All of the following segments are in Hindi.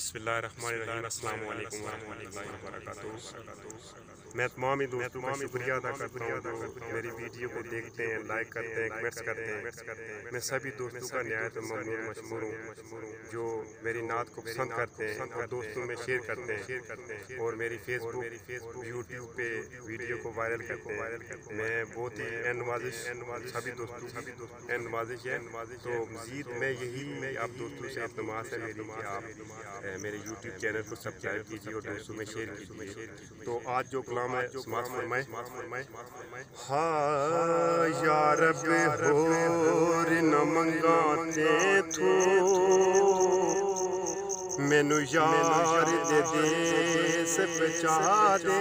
बिस्मिल्लाहिर्रहमानिर्रहीम। अस्सलाम वालेकुम वरहमतुल्लाहि वबरकातुहू। मैं तमाम दोस्तों का शुक्रिया अदा करता हूँ जो मेरी वीडियो को देखते हैं, लाइक करते हैं, कमेंट्स करते हैं। मैं सभी दोस्तों का निहायत ममनून मशकूर हूँ जो मेरी नात को पसंद करते हैं और दोस्तों में शेयर करते हैं और मेरी फेसबुक यूट्यूब पे वीडियो को वायरल करते हैं। मैं बहुत ही नवाजिश सभी दोस्तों की नवाजिश है। तो मज़ीद मैं यही आप दोस्तों से इल्तिमास है मेरी कि आप मेरे यूट्यूब चैनल को सब्सक्राइब कीजिए और दोस्तों में शेयर कीजिए। तो आज जो कलाम है समाअत फरमाए। हाँ या रब होर न मंगाते थो मैनू यार दे देस पहुंचा दे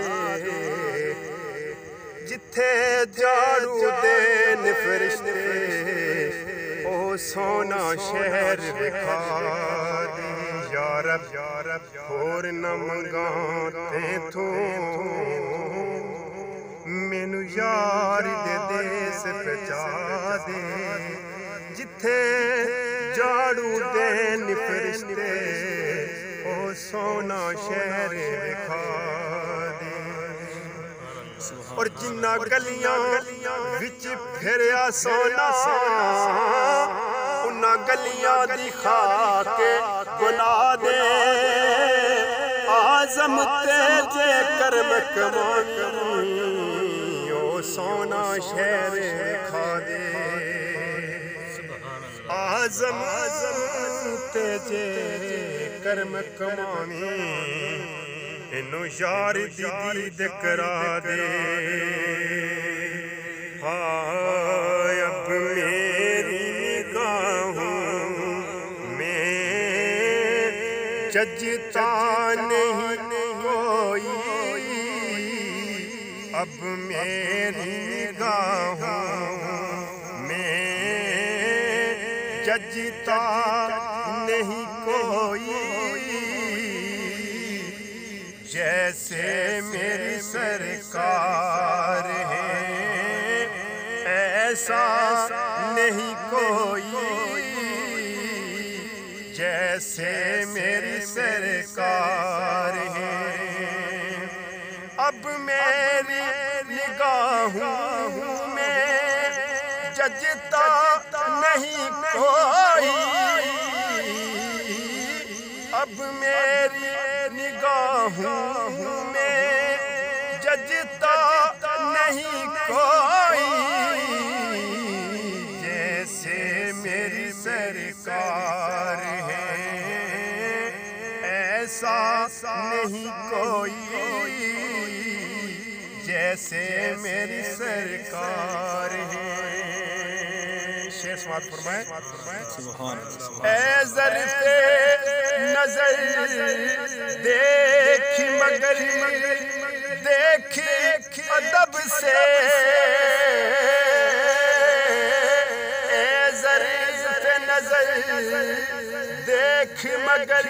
जिथे झाड़ू देन फरिश्ते ओ सोना शहर दिखा दे। या रब होर न मंगाते थो मैनू यार दे देस पहुंचा दे जिथे झाड़ू देन फरिश्ते ओ सोना शहर दिखा दे। और जिन्ना गलियां विच फिरया सोना उन्ना गलियां दिखा के बुला दे आज़म तेजे करम कमाई ओ सोना शहर दिखा दे। आज़म तेजे करम कमाई इन्नू यार दी दीद करा दे। हाँ अब मेरी निगाहों में जजता नहीं कोई अब मेरी निगाहों में जजता नहीं कोई जैसे मेरी सरकार है ऐसा नहीं कोई जैसे मेरी सरकार है। अब मेरी निगाहों में जजता नहीं कोई अब मेरी निगाहों में जजता नहीं कोई जैसे मेरी सरकार है ऐसा नहीं कोई जैसे मेरी सरकार है। शेर समाअत फरमाए। ऐ ज़र्फ़े नज़र देखी मगर देखी अदब से ऐ ज़र्फ़े नज़र देखी मगर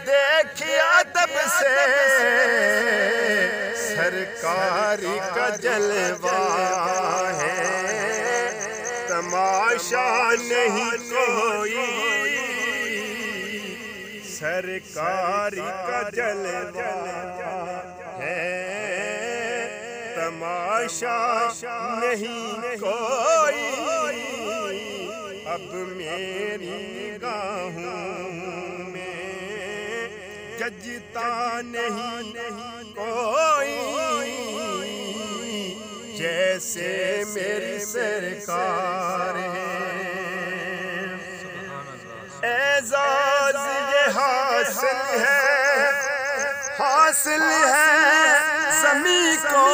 देखी अदब से सरकारी का जलवा है तमाशा नहीं कोई सरकारी का जलवा है तमाशा नहीं कोई अब मेरी निगाहों में जजता नहीं कोई जैसे मेरी सरकार है। एजाज ये हासिल है ज़मीं को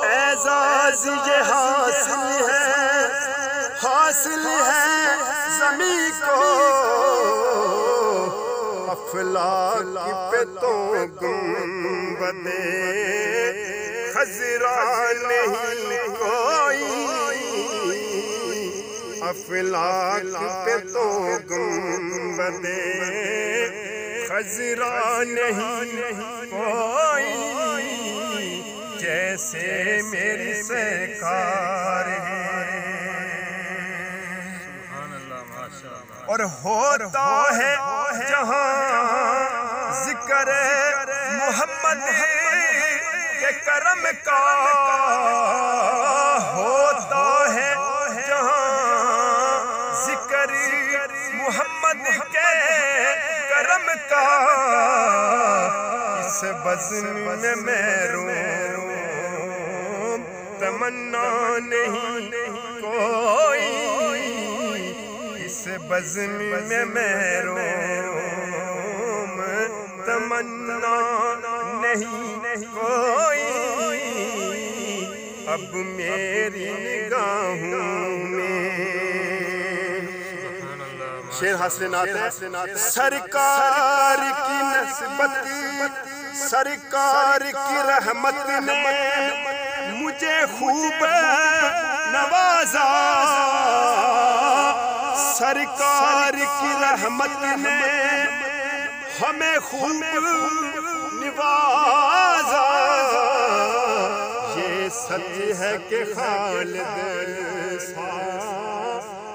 एजाज ये हासिल है ज़मीं को अफलाक पे तो गुंबदे खज़रा नहीं कोई अफलाक पे तो गुंबदे खज़रा नहीं कोई जैसे मेरी सरकार है। और होता है जहां जिक्र मोहम्मद के करम का, होता है जहां जिक्र मोहम्मद के करम का। इस बज़्म में मैं रोऊं तमन्ना नहीं कोई, इस बज़्म में मैं रोऊं तमन्ना नहीं कोई। अब मेरी निगाहों में शेर हासिनात है। सरकार की नस्बत सरकार की रहमत ने मुझे खूब नवाजा, सरकार की रहमत ने हमें खूब नवाजा। ये सच है कि खालिद सा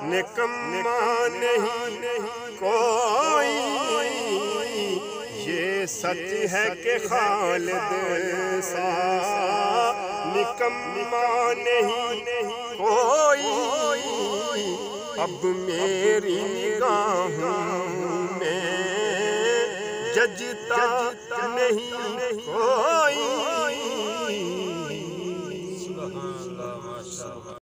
निकम्मा नहीं कोई, ये सच है कि खालिद सा निकम्मा नहीं कोई। अब मेरी निगाहों में जजता नहीं कोई।